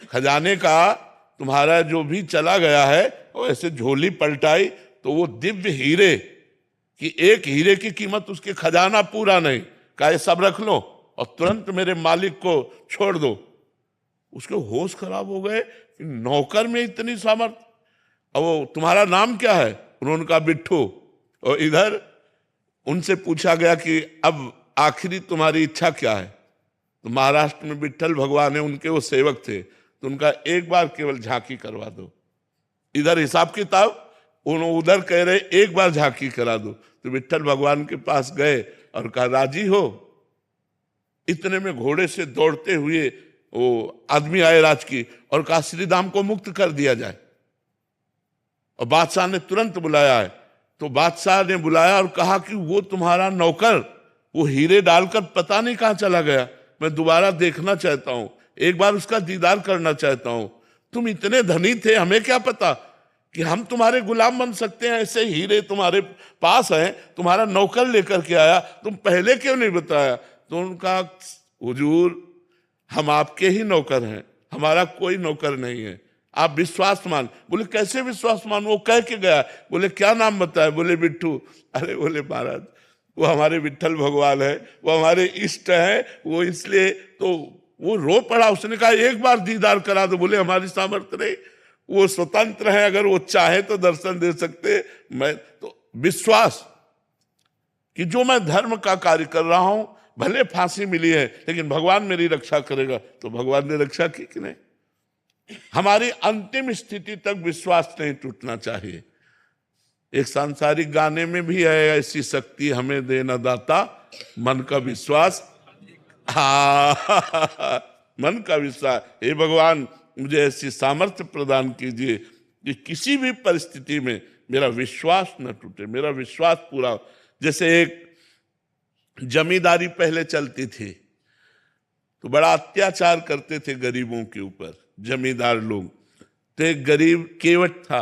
A: खजाने का तुम्हारा जो भी चला गया है वो ऐसे झोली पलटाई तो वो दिव्य हीरे कि एक हीरे की कीमत उसके खजाना पूरा नहीं, कहा ये सब रख लो और तुरंत मेरे मालिक को छोड़ दो। उसके होश खराब हो गए, नौकर में इतनी सामर्थ। अब वो तुम्हारा नाम क्या है? उन्होंने कहा बिट्ठू। और इधर उनसे पूछा गया कि अब आखिरी तुम्हारी इच्छा क्या है? तो महाराष्ट्र में विट्ठल भगवान है, उनके वो सेवक थे, तो उनका एक बार केवल झांकी करवा दो। इधर हिसाब किताब, उधर कह रहे एक बार झांकी करा दो। तो विट्ठल भगवान के पास गए और कहा राजी हो? इतने में घोड़े से दौड़ते हुए वो आदमी आए राज की और कहा श्री राम को मुक्त कर दिया जाए। और बादशाह ने तुरंत बुलाया है। तो बादशाह ने बुलाया और कहा कि वो तुम्हारा नौकर वो हीरे डालकर पता नहीं कहां चला गया, मैं दोबारा देखना चाहता हूं, एक बार उसका दीदार करना चाहता हूं। तुम इतने धनी थे, हमें क्या पता कि हम तुम्हारे गुलाम बन सकते हैं, ऐसे हीरे तुम्हारे पास हैं, तुम्हारा नौकर लेकर के आया, तुम पहले क्यों नहीं बताया? तो उनका हुजूर हम आपके ही नौकर हैं, हमारा कोई नौकर नहीं है, आप विश्वास मान। बोले कैसे विश्वास मान? वो कह के गया। बोले क्या नाम बताया? बोले बिट्ठू। अरे बोले महाराज वो हमारे विट्ठल भगवान है, वो हमारे इष्ट है, वो इसलिए तो वो रो पड़ा। उसने कहा एक बार दीदार करा दो। बोले हमारी सामर्थ्य नहीं, वो स्वतंत्र है, अगर वो चाहे तो दर्शन दे सकते। मैं तो विश्वास कि जो मैं धर्म का कार्य कर रहा हूं, भले फांसी मिली है लेकिन भगवान मेरी रक्षा करेगा। तो भगवान ने रक्षा की कि नहीं? हमारी अंतिम स्थिति तक विश्वास नहीं टूटना चाहिए। एक सांसारिक गाने में भी है, ऐसी शक्ति हमें देना दाता मन का विश्वास। मन का विश्वास। हे भगवान मुझे ऐसी सामर्थ्य प्रदान कीजिए कि किसी भी परिस्थिति में मेरा विश्वास न टूटे, मेरा विश्वास पूरा हो। जैसे एक जमींदारी पहले चलती थी तो बड़ा अत्याचार करते थे गरीबों के ऊपर जमींदार लोग। तो एक गरीब केवट था,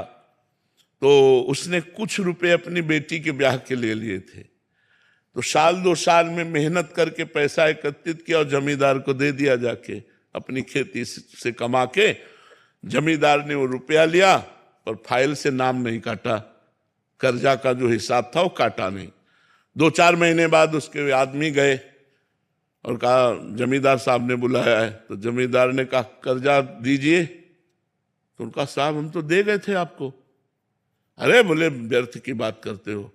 A: तो उसने कुछ रुपए अपनी बेटी के ब्याह के लिए थे। तो साल 2 साल में मेहनत करके पैसा एकत्रित किया और जमींदार को दे दिया, जाके अपनी खेती से कमा के। जमींदार ने वो रुपया लिया और फाइल से नाम नहीं काटा, कर्जा का जो हिसाब था वो काटा नहीं। 2-4 महीने बाद उसके आदमी गए और कहा जमींदार साहब ने बुलाया है। तो जमींदार ने कहा कर्जा दीजिए। तो उनका साहब हम तो दे गए थे आपको। अरे बोले व्यर्थ की बात करते हो,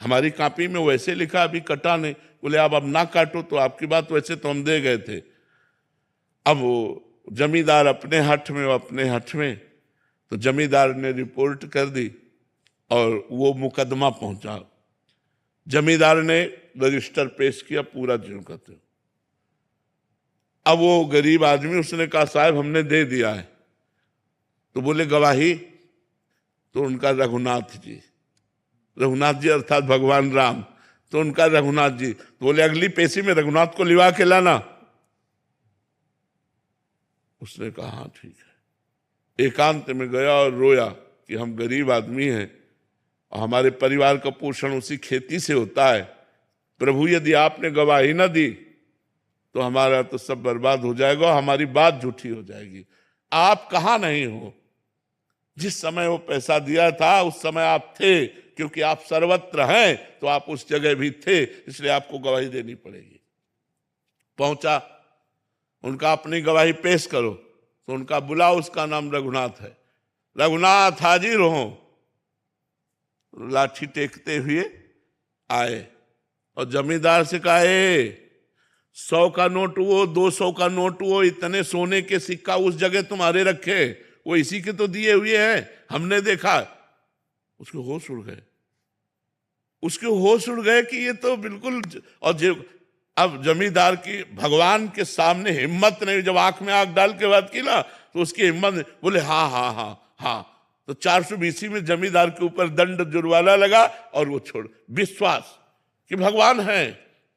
A: हमारी कॉपी में वैसे लिखा अभी कटा नहीं। बोले आप अब ना काटो तो आपकी बात, वैसे तो हम दे गए थे। अब वो जमींदार अपने हठ में, वो अपने हठ में। तो जमींदार ने रिपोर्ट कर दी और वो मुकदमा पहुंचा। जमींदार ने रजिस्टर पेश किया, पूरा ज्यों का त्यों। अब वो गरीब आदमी, उसने कहा साहब हमने दे दिया है। तो बोले गवाही? तो उनका रघुनाथ जी, रघुनाथ जी अर्थात भगवान राम, तो उनका रघुनाथ जी। तो बोले अगली पेशी में रघुनाथ को लिवा के लाना। उसने कहा हाँ ठीक है। एकांत में गया और रोया कि हम गरीब आदमी हैं और हमारे परिवार का पोषण उसी खेती से होता है। प्रभु यदि आपने गवाही न दी तो हमारा तो सब बर्बाद हो जाएगा, हमारी बात झूठी हो जाएगी। आप कहाँ नहीं हो? जिस समय वो पैसा दिया था उस समय आप थे, क्योंकि आप सर्वत्र हैं तो आप उस जगह भी थे, इसलिए आपको गवाही देनी पड़ेगी। पहुंचा, उनका अपनी गवाही पेश करो। तो उनका बुलाओ, उसका नाम रघुनाथ है। रघुनाथ हाजिर हो। लाठी टेकते हुए आए और जमींदार से कहा 100 का नोट वो, 200 का नोट वो, इतने सोने के सिक्का उस जगह तुम्हारे रखे, वो इसी के तो दिए हुए हैं, हमने देखा। उसके होश उड़ गए, उसके होश उड़ गए कि ये तो बिल्कुल। और अब जमींदार की भगवान के सामने हिम्मत नहीं, जब आंख में आंख डाल के बात की ना तो उसकी हिम्मत नहीं। बोले हाँ हाँ हाँ हाँ। तो 420 में जमींदार के ऊपर दंड जुर्माना लगा और वो छोड़। विश्वास कि भगवान है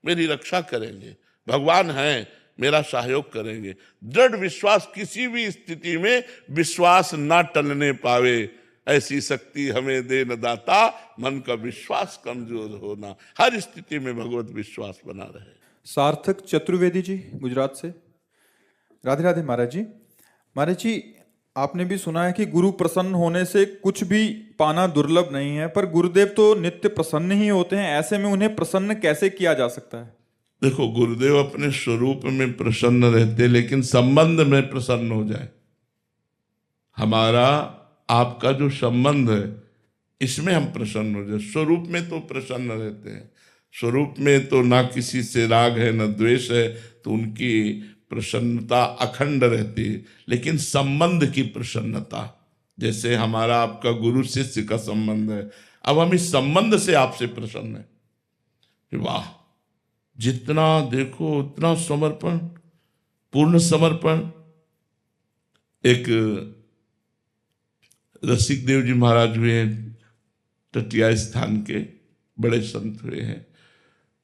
A: मेरी रक्षा करेंगे, भगवान है मेरा सहयोग करेंगे। दृढ़ विश्वास, किसी भी स्थिति में विश्वास ना टलने पावे, ऐसी शक्ति हमें दे न दाता, मन का विश्वास कमजोर होना। हर स्थिति में भगवत विश्वास बना रहे।
F: सार्थक चतुर्वेदी जी गुजरात से। राधे राधे महाराज जी। महाराज जी, आपने भी सुना है कि गुरु प्रसन्न होने से कुछ भी पाना दुर्लभ नहीं है, पर गुरुदेव तो नित्य प्रसन्न ही होते हैं। ऐसे में उन्हें प्रसन्न कैसे किया जा सकता है?
A: देखो, गुरुदेव अपने स्वरूप में प्रसन्न रहते, लेकिन संबंध में प्रसन्न हो जाए। हमारा आपका जो संबंध है इसमें हम प्रसन्न हो जाए। स्वरूप में तो प्रसन्न रहते हैं, स्वरूप में तो ना किसी से राग है न द्वेष है, तो उनकी प्रसन्नता अखंड रहती है। लेकिन संबंध की प्रसन्नता, जैसे हमारा आपका गुरु शिष्य का संबंध है, अब हम इस संबंध से आपसे प्रसन्न हैं कि वाह, जितना देखो उतना समर्पण, पूर्ण समर्पण। एक रसिक देव जी महाराज हुए हैं, टटिया स्थान के बड़े संत हुए हैं।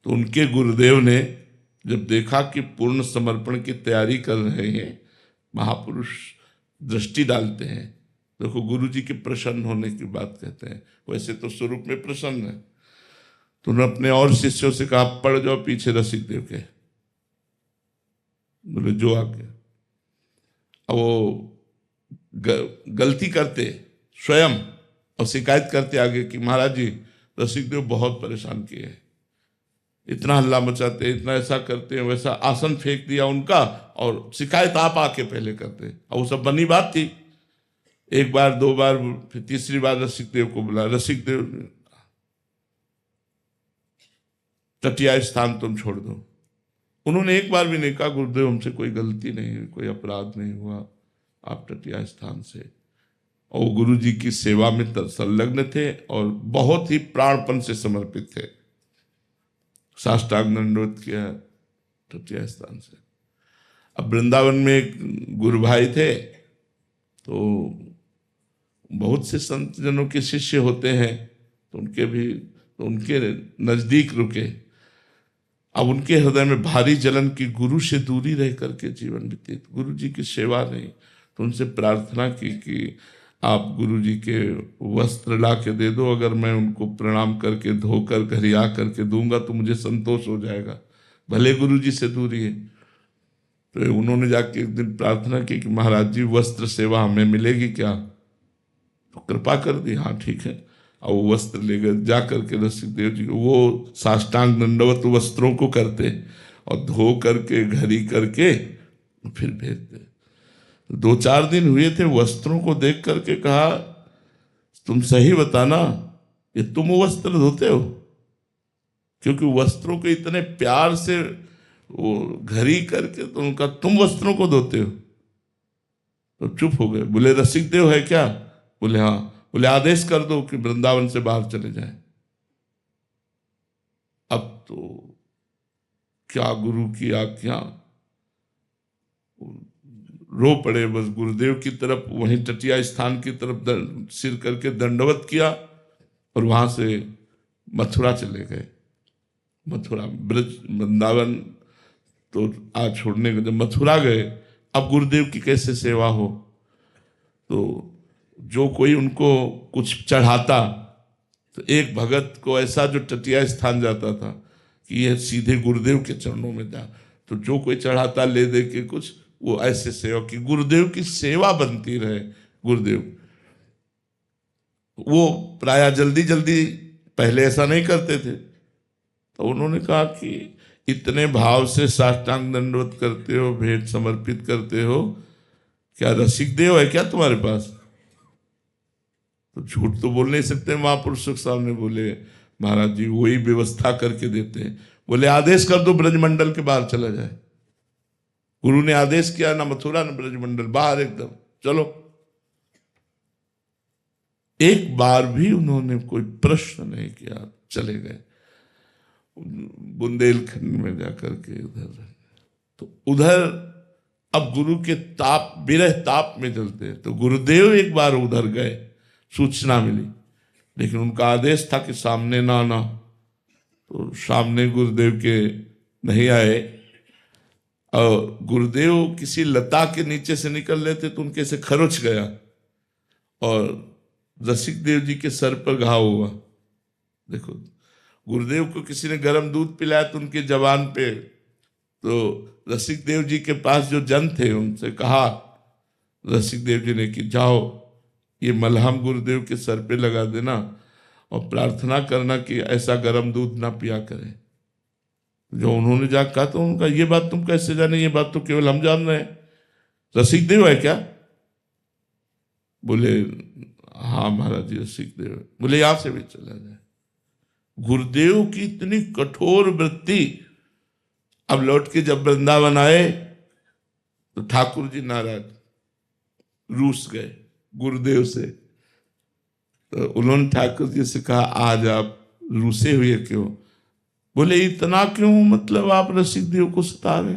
A: तो उनके गुरुदेव ने जब देखा कि पूर्ण समर्पण की तैयारी कर रहे हैं, महापुरुष दृष्टि डालते हैं। देखो, गुरु जी के प्रसन्न होने की बात कहते हैं, वैसे तो स्वरूप में प्रसन्न है। तो उन्होंने अपने और शिष्यों से कहा पढ़ जाओ पीछे रसिक देव के। बोले जो आगे। अब वो गलती करते स्वयं और शिकायत करते आगे कि महाराज जी रसिक देव बहुत परेशान किए, इतना हल्ला मचाते, इतना ऐसा करते हैं, वैसा आसन फेंक दिया उनका, और शिकायत आप आके पहले करते। और वो सब बनी बात थी। 1 बार 2 बार, फिर तीसरी बार रसिक देव को बुला। रसिक देव, टटिया स्थान तुम छोड़ दो। उन्होंने एक बार भी नहीं कहा गुरुदेव हमसे कोई गलती नहीं हुई, कोई अपराध नहीं हुआ, आप टटिया स्थान से। और वो गुरु जी की सेवा में संलग्न थे और बहुत ही प्राणपन से समर्पित थे। साष्टांग दंडवत किया टटिया स्थान से। अब वृंदावन में एक गुरु भाई थे, तो बहुत से संत जनों के शिष्य होते हैं, तो उनके नजदीक रुके। अब उनके हृदय में भारी जलन की, गुरु से दूरी रह करके जीवन व्यतीत, गुरु जी की सेवा नहीं। तो उनसे प्रार्थना की कि आप गुरु जी के वस्त्र ला के दे दो, अगर मैं उनको प्रणाम करके धोकर घर आ करके दूंगा तो मुझे संतोष हो जाएगा, भले गुरु जी से दूरी है। तो उन्होंने जाके एक दिन प्रार्थना की कि महाराज जी वस्त्र सेवा हमें मिलेगी क्या? तो कृपा कर दी, हाँ ठीक है। और वो वस्त्र ले गए, जा करके रसिक देव जी वो साष्टांग दंडवत वस्त्रों को करते और धो करके घड़ी करके फिर भेजते। 2-4 दिन हुए थे, वस्त्रों को देख करके कहा, तुम सही बताना, ये तुम वस्त्र धोते हो? क्योंकि वस्त्रों को इतने प्यार से वो घड़ी करके, तो उनका तुम वस्त्रों को धोते हो? तो चुप हो गए। बोले रसिक देव है क्या? बोले हाँ। बोले आदेश कर दो कि वृंदावन से बाहर चले जाएं। अब तो क्या गुरु की आज्ञा, रो पड़े बस गुरुदेव की तरफ, वहीं टटिया स्थान की तरफ सिर करके दंडवत किया और वहां से मथुरा चले गए। मथुरा ब्रज वृंदावन तो आज छोड़ने के, जब मथुरा गए, अब गुरुदेव की कैसे सेवा हो? तो जो कोई उनको कुछ चढ़ाता, तो एक भगत को ऐसा जो टटिया स्थान जाता था कि यह सीधे गुरुदेव के चरणों में जा, तो जो कोई चढ़ाता ले दे के कुछ, वो ऐसे सेवा की, गुरुदेव की सेवा बनती रहे। गुरुदेव वो प्राय जल्दी जल्दी पहले ऐसा नहीं करते थे, तो उन्होंने कहा कि इतने भाव से साष्टांग दंडवत करते हो, भेंट समर्पित करते हो, क्या रसिक देव है क्या तुम्हारे पास? तो झूठ तो बोल नहीं सकते महापुरुष साहब ने। बोले महाराज जी वही व्यवस्था करके देते हैं। बोले आदेश कर दो ब्रजमंडल के बाहर चला जाए। गुरु ने आदेश किया, ना मथुरा ना ब्रजमंडल, बाहर एकदम चलो। एक बार भी उन्होंने कोई प्रश्न नहीं किया, चले गए बुंदेलखंड में जाकर के उधर। तो उधर अब गुरु के ताप, विरह ताप में जलते, तो गुरुदेव एक बार उधर गए, सूचना मिली, लेकिन उनका आदेश था कि सामने ना आना। तो सामने गुरुदेव के नहीं आए, और गुरुदेव किसी लता के नीचे से निकल लेते तो उनके से खरोच गया और रसिक देव जी के सर पर घाव हुआ। देखो, गुरुदेव को किसी ने गर्म दूध पिलाया तो उनके जवान पे, तो रसिक देव जी के पास जो जन थे उनसे कहा रसिक देव जी ने कि जाओ ये मलहम गुरुदेव के सर पे लगा देना और प्रार्थना करना कि ऐसा गर्म दूध ना पिया करें। जो उन्होंने जा कहा तो उनका, ये बात तुम कैसे जाने? ये बात तो केवल हम जान रहे हैं। रसिक देव है क्या? बोले हाँ महाराज जी रसिक देव है। बोले यहां से भी चला जाए। गुरुदेव की इतनी कठोर वृत्ति। अब लौट के जब वृंदावन आए तो ठाकुर जी नाराज, रूस गए गुरुदेव से। तो उन्होंने ठाकुर जी से कहा आज आप रूसे हुए क्यों? बोले इतना क्यों, मतलब आप रसिक देव को सता रहे?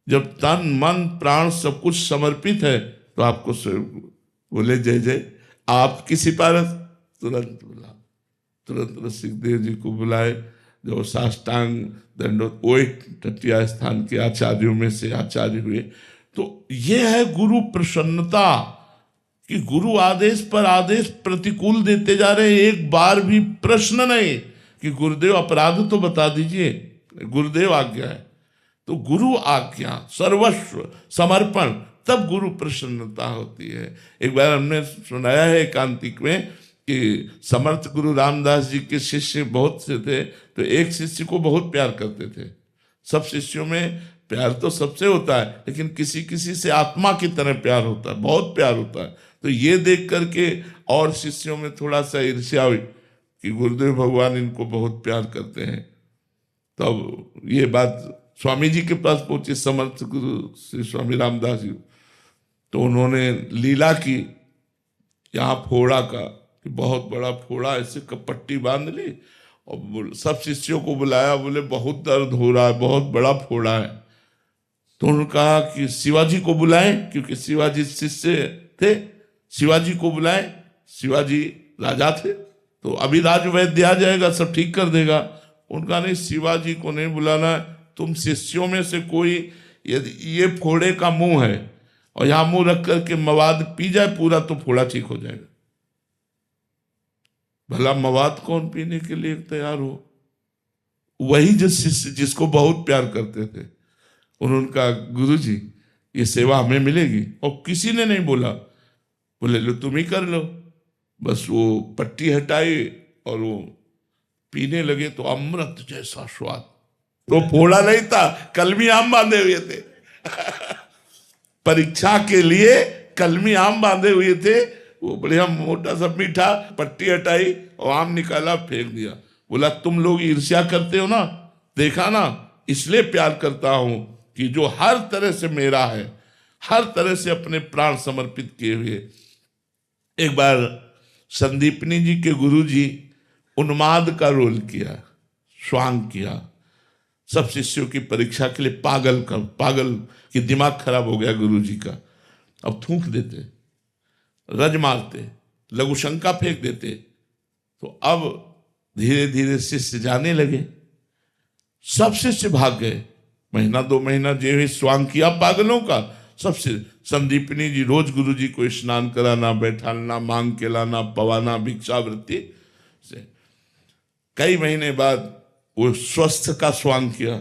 A: जब तन मन प्राण सब कुछ समर्पित है तो आपको बोले जय जय आपकी सिफारिश। तुरंत बुला, तुरंत रसिक देव जी को बुलाए, जो साष्टांग दंडवत, वो एक टटिया स्थान के आचार्यों में से आचार्य हुए। तो ये है गुरु प्रसन्नता कि गुरु आदेश पर आदेश प्रतिकूल देते जा रहे हैं। एक बार भी प्रश्न नहीं कि गुरुदेव अपराध तो बता दीजिए, गुरुदेव आज्ञा है तो गुरु आज्ञा, सर्वस्व समर्पण, तब गुरु प्रसन्नता होती है। एक बार हमने सुनाया है एकांतिक में कि समर्थ गुरु रामदास जी के शिष्य बहुत से थे, तो एक शिष्य को बहुत प्यार करते थे। सब शिष्यों में प्यार तो सबसे होता है, लेकिन किसी किसी से आत्मा की तरह प्यार होता है, बहुत प्यार होता है। तो ये देख करके और शिष्यों में थोड़ा सा ईर्ष्या हुई कि गुरुदेव भगवान इनको बहुत प्यार करते हैं। तब ये बात स्वामी जी के पास पहुंची, समर्थ गुरु श्री स्वामी रामदास जी। तो उन्होंने लीला की यहाँ फोड़ा का, कि बहुत बड़ा फोड़ा, ऐसे पट्टी बांध ली और सब शिष्यों को बुलाया। बोले बहुत दर्द हो रहा है, बहुत बड़ा फोड़ा है। तो उन्होंने कहा कि शिवाजी को बुलाएं, क्योंकि शिवाजी शिष्य थे, शिवाजी को बुलाए, शिवाजी राजा थे, तो अभी राजवैद्य आ जाएगा, सब ठीक कर देगा। उनका नहीं, शिवाजी को नहीं बुलाना है, तुम शिष्यों में से कोई यदि ये फोड़े का मुंह है और यहां मुंह रख करके मवाद पी जाए पूरा, तो फोड़ा ठीक हो जाएगा। भला मवाद कौन पीने के लिए तैयार हो? वही जो शिष्य जिसको बहुत प्यार करते थे, उन्होंने कहा गुरुजी ये सेवा हमें मिलेगी, और किसी ने नहीं बोला, बोले लो तुम ही कर लो। बस वो पट्टी हटाई और वो पीने लगे तो अमृत जैसा स्वाद। तो फोड़ा नहीं था, कलमी आम बांधे हुए थे परीक्षा के लिए कलमी आम बांधे हुए थे, वो बढ़िया मोटा सा मीठा, पट्टी हटाई और आम निकाला, फेंक दिया। बोला तुम लोग ईर्ष्या करते हो ना, देखा ना, इसलिए प्यार करता हूं कि जो हर तरह से मेरा है, हर तरह से अपने प्राण समर्पित किए हुए। एक बार संदीपनी जी के गुरुजी उन्माद का रोल किया, स्वांग किया, सब शिष्यों की परीक्षा के लिए पागल की दिमाग खराब हो गया गुरुजी का। अब थूक देते, रज मारते, लघु शंका फेंक देते, तो अब धीरे धीरे शिष्य जाने लगे, सब शिष्य भाग गए। महीना 2 महीना जो ही स्वांग किया पागलों का, सबसे संदीपनी जी रोज गुरुजी को स्नान कराना, बैठाना, मांग के लाना, पवाना, भिक्षावृत्ति से। कई महीने बाद वो स्वस्थ का स्वांग किया,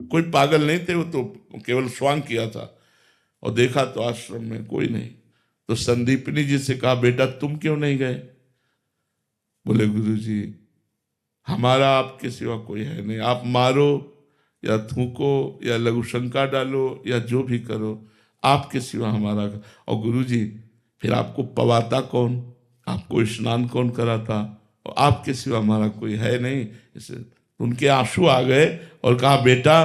A: कोई पागल नहीं थे, वो तो केवल स्वांग किया था। और देखा तो आश्रम में कोई नहीं, तो संदीपनी जी से कहा बेटा तुम क्यों नहीं गए? बोले गुरुजी हमारा आपके सिवा कोई है नहीं, आप मारो या थूको या लघु शंका डालो या जो भी करो, आपके सिवा हमारा। और गुरुजी फिर आपको पवाता कौन, आपको स्नान कौन कराता, और आपके सिवा हमारा कोई है नहीं। इसे उनके आंसू आ गए और कहा बेटा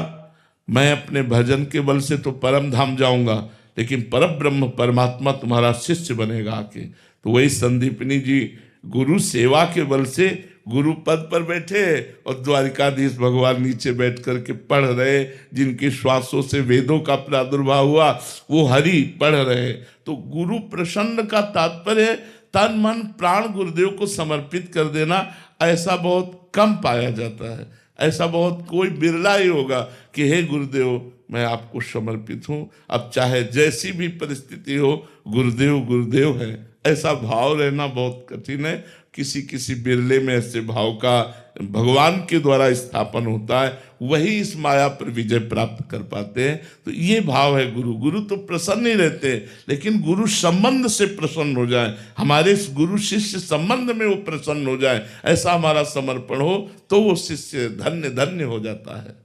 A: मैं अपने भजन के बल से तो परम धाम जाऊंगा, लेकिन परब्रह्म परमात्मा तुम्हारा शिष्य बनेगा आके। तो वही संदीपनी जी गुरु सेवा के बल से गुरु पद पर बैठे और द्वारिकाधीश भगवान नीचे बैठ करके पढ़ रहे, जिनके श्वासों से वेदों का प्रादुर्भाव हुआ वो हरि पढ़ रहे। तो गुरु प्रसन्न का तात्पर्य तन मन प्राण गुरुदेव को समर्पित कर देना। ऐसा बहुत कम पाया जाता है, ऐसा बहुत कोई बिरला ही होगा कि हे गुरुदेव मैं आपको समर्पित हूं, अब चाहे जैसी भी परिस्थिति हो गुरुदेव गुरुदेव है। ऐसा भाव रहना बहुत कठिन है, किसी किसी बिरले में ऐसे भाव का भगवान के द्वारा स्थापन होता है, वही इस माया पर विजय प्राप्त कर पाते हैं। तो ये भाव है गुरु तो प्रसन्न ही रहते हैं, लेकिन गुरु संबंध से प्रसन्न हो जाए, हमारे गुरु शिष्य संबंध में वो प्रसन्न हो जाए, ऐसा हमारा समर्पण हो तो वो शिष्य धन्य धन्य हो जाता है।